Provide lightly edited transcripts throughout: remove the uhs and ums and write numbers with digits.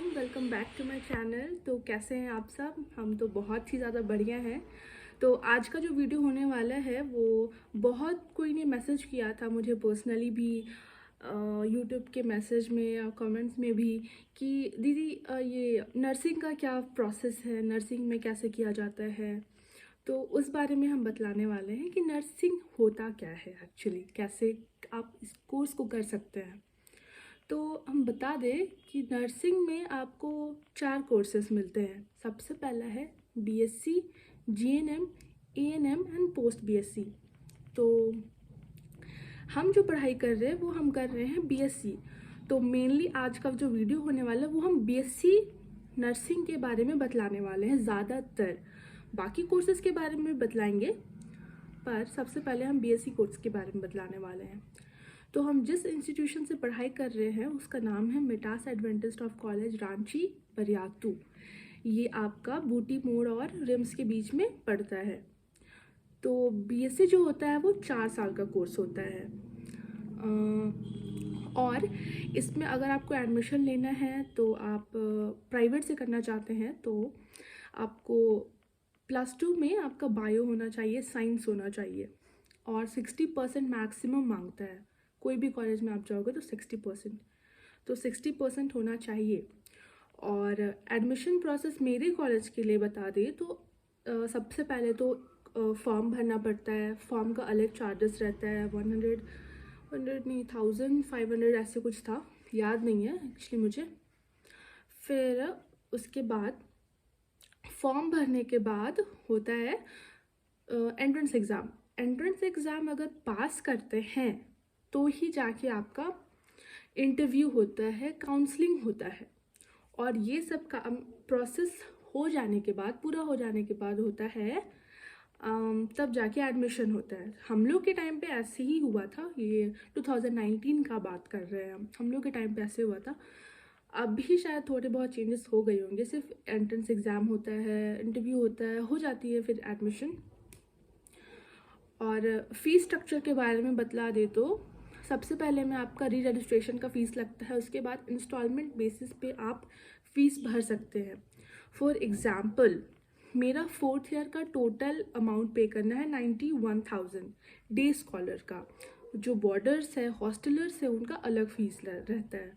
अस्सलाम, welcome back to my channel. तो कैसे हैं आप सब? हम तो बहुत ही ज़्यादा बढ़िया हैं। तो आज का जो वीडियो होने वाला है वो बहुत कोई ने मैसेज किया था मुझे पर्सनली भी, यूट्यूब के मैसेज में या कमेंट्स में भी कि दीदी ये नर्सिंग का क्या प्रोसेस है, नर्सिंग में कैसे किया जाता है। तो उस बारे में हम बतलाने वाले हैं कि नर्सिंग होता क्या है एक्चुअली, कैसे आप इस कोर्स को कर सकते हैं। तो हम बता दें कि नर्सिंग में आपको 4 कोर्सेज मिलते हैं। सबसे पहला है BSc, GNM, ANM and post BSc. तो हम जो पढ़ाई कर रहे हैं वो हम कर रहे हैं बीएससी। तो मेनली आज का जो वीडियो होने वाला है वो हम बीएससी नर्सिंग के बारे में बतलाने वाले हैं। ज़्यादातर बाकी कोर्सेज के बारे में बतलाएंगे, पर सबसे पहले हम बीएससी कोर्स के बारे में बतलाने वाले हैं। तो हम जिस इंस्टीट्यूशन से पढ़ाई कर रहे हैं उसका नाम है मिटास Adventist of college Ranchi Bariatu. ये आपका बूटी मोड़ और रिम्स के बीच में पड़ता है। तो बीएससी जो होता है वो 4 साल का कोर्स होता है। और इसमें अगर आपको एडमिशन लेना है तो आप प्राइवेट से करना चाहते हैं तो आपको +2 में आपका बायो होना चाहिए, साइंस होना चाहिए, और 60% मैक्सिमम मांगता है। कोई भी कॉलेज में आप जाओगे तो 60%, तो 60% होना चाहिए। और एडमिशन प्रोसेस मेरे कॉलेज के लिए बता दें तो सबसे पहले तो फॉर्म भरना पड़ता है। फॉर्म का अलग चार्जेस रहता है, 100 नहीं 1500 ऐसे कुछ था, याद नहीं है एक्चुअली मुझे। फिर उसके बाद फॉर्म भरने के बाद होता है एंट्रेंस एग्ज़ाम। एंट्रेंस एग्ज़ाम अगर पास करते हैं तो ही जाके आपका इंटरव्यू होता है, काउंसलिंग होता है, और ये सब का प्रोसेस हो जाने के बाद, पूरा हो जाने के बाद होता है तब जाके एडमिशन होता है। हम लोग के टाइम पे ऐसे ही हुआ था, ये 2019 का बात कर रहे हैं हम लोग के टाइम पे ऐसे हुआ था। अभी शायद थोड़े बहुत चेंजेस हो गए होंगे, सिर्फ एंट्रेंस एग्ज़ाम होता है, इंटरव्यू होता है, हो जाती है फिर एडमिशन। और फ़ीस स्ट्रक्चर के बारे में बतला दे तो सबसे पहले में आपका री रजिस्ट्रेशन का फ़ीस लगता है। उसके बाद इंस्टॉलमेंट बेसिस पे आप फ़ीस भर सकते हैं। फॉर एग्ज़ाम्पल मेरा 4th ईयर का टोटल अमाउंट पे करना है 91,000 डे स्कॉलर का। जो बॉर्डर्स है, हॉस्टलर्स है, उनका अलग फ़ीस रहता है।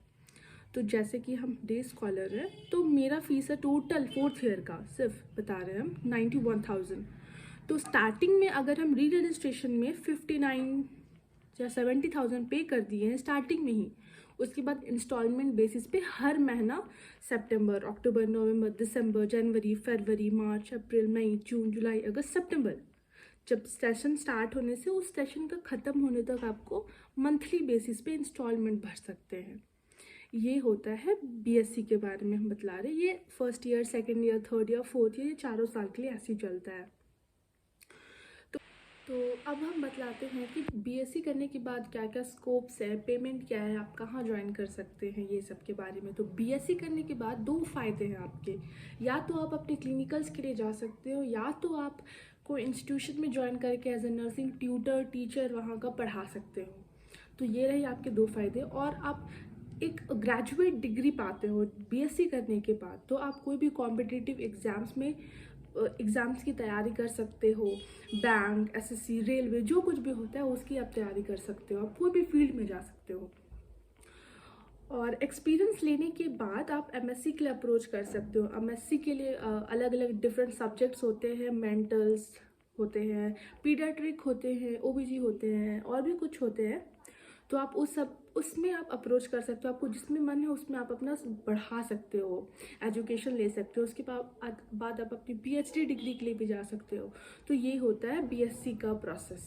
तो जैसे कि हम डे स्कॉलर हैं तो मेरा फ़ीस है टोटल 4th ईयर का, सिर्फ बता रहे हैं हम, 91,000। तो स्टार्टिंग में अगर हम री रजिस्ट्रेशन में 59 या 70,000 पे कर दिए हैं स्टार्टिंग में ही, उसके बाद इंस्टॉलमेंट बेसिस पे हर महीना सितंबर, अक्टूबर, नवंबर, दिसंबर, जनवरी, फरवरी, मार्च, अप्रैल, मई, जून, जुलाई, अगस्त, सितंबर, जब सेशन स्टार्ट होने से उस सेशन का ख़त्म होने तक आपको मंथली बेसिस पे इंस्टॉलमेंट भर सकते हैं। ये होता है बीएससी के बारे में हम बतला रहे हैं। ये 1st year, 2nd year, 3rd year, 4th year, ये चारों साल के लिए ऐसे ही चलता है। तो अब हम बतलाते हैं कि बीएससी करने के बाद क्या क्या स्कोप्स है, पेमेंट क्या है, आप कहाँ ज्वाइन कर सकते हैं, ये सब के बारे में। तो बीएससी करने के बाद 2 फ़ायदे हैं आपके। या तो आप अपने क्लिनिकल्स के लिए जा सकते हो, या तो आप कोई इंस्टीट्यूशन में ज्वाइन करके as a nursing tutor, teacher वहाँ का पढ़ा सकते हो। तो ये रहे आपके 2 फ़ायदे। और आप एक ग्रेजुएट डिग्री पाते हो बीएससी करने के बाद, तो आप कोई भी कॉम्पिटिटिव एग्ज़ाम्स की तैयारी कर सकते हो। बैंक, एसएससी, रेलवे, जो कुछ भी होता है उसकी आप तैयारी कर सकते हो, आप कोई भी फील्ड में जा सकते हो। और एक्सपीरियंस लेने के बाद आप एमएससी के लिए अप्रोच कर सकते हो। एमएससी के लिए अलग अलग डिफरेंट सब्जेक्ट्स होते हैं, मेंटल्स होते हैं, पीडियाट्रिक होते हैं, ओबीजी होते हैं, और भी कुछ होते हैं। तो आप उसमें आप अप्रोच कर सकते हो। आपको जिसमें मन है उसमें आप अपना बढ़ा सकते हो, एजुकेशन ले सकते हो। उसके बाद आप अपनी पीएचडी डिग्री के लिए भी जा सकते हो। तो ये होता है बीएससी का प्रोसेस।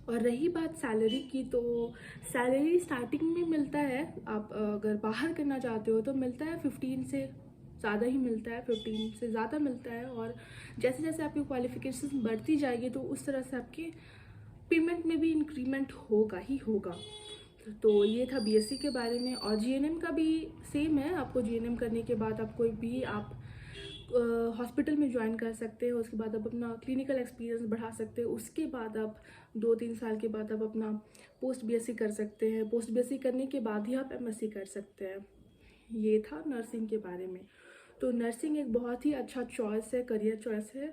और रही बात सैलरी की, तो सैलरी स्टार्टिंग में मिलता है, आप अगर बाहर करना चाहते हो तो मिलता है 15 से ज़्यादा ही मिलता है, 15 से ज़्यादा मिलता है। और जैसे जैसे आपकी क्वालिफिकेशन बढ़ती जाएगी तो उस तरह से आपके पेमेंट में भी इंक्रीमेंट होगा ही होगा। तो ये था बीएससी के बारे में। और जीएनएम का भी सेम है। आपको जीएनएम करने के बाद आप कोई भी आप हॉस्पिटल में ज्वाइन कर सकते हो। उसके बाद आप अपना क्लिनिकल एक्सपीरियंस बढ़ा सकते हो। उसके बाद आप 2-3 साल के बाद आप अपना पोस्ट बीएससी कर सकते हैं। पोस्ट बीएससी करने के बाद ही आप एमएससी कर सकते हैं। ये था नर्सिंग के बारे में। तो नर्सिंग एक बहुत ही अच्छा चॉइस है, करियर चॉइस है।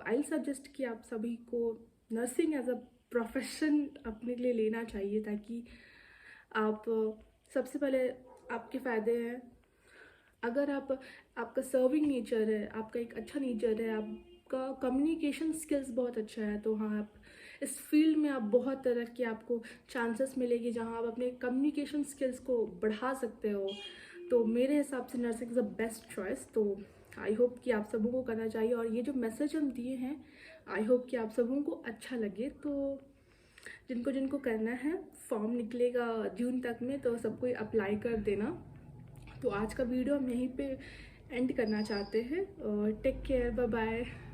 आई सजेस्ट कि आप सभी को नर्सिंग एज अ प्रोफेशन अपने लिए लेना चाहिए, ताकि आप सबसे पहले आपके फ़ायदे हैं। अगर आपका सर्विंग नेचर है, आपका एक अच्छा नेचर है, आपका कम्युनिकेशन स्किल्स बहुत अच्छा है, तो हाँ आप इस फील्ड में आप बहुत तरह के आपको चांसेस मिलेगी जहाँ आप अपने कम्युनिकेशन स्किल्स को बढ़ा सकते हो। तो मेरे हिसाब से nursing is the best choice. तो आई होप कि आप सबों को करना चाहिए, और ये जो मैसेज हम दिए हैं आई होप कि आप सबों को अच्छा लगे। तो जिनको जिनको करना है, फॉर्म निकलेगा जून तक में, तो सबको अप्लाई कर देना। तो आज का वीडियो हम यहीं पे एंड करना चाहते हैं। Take care, bye bye.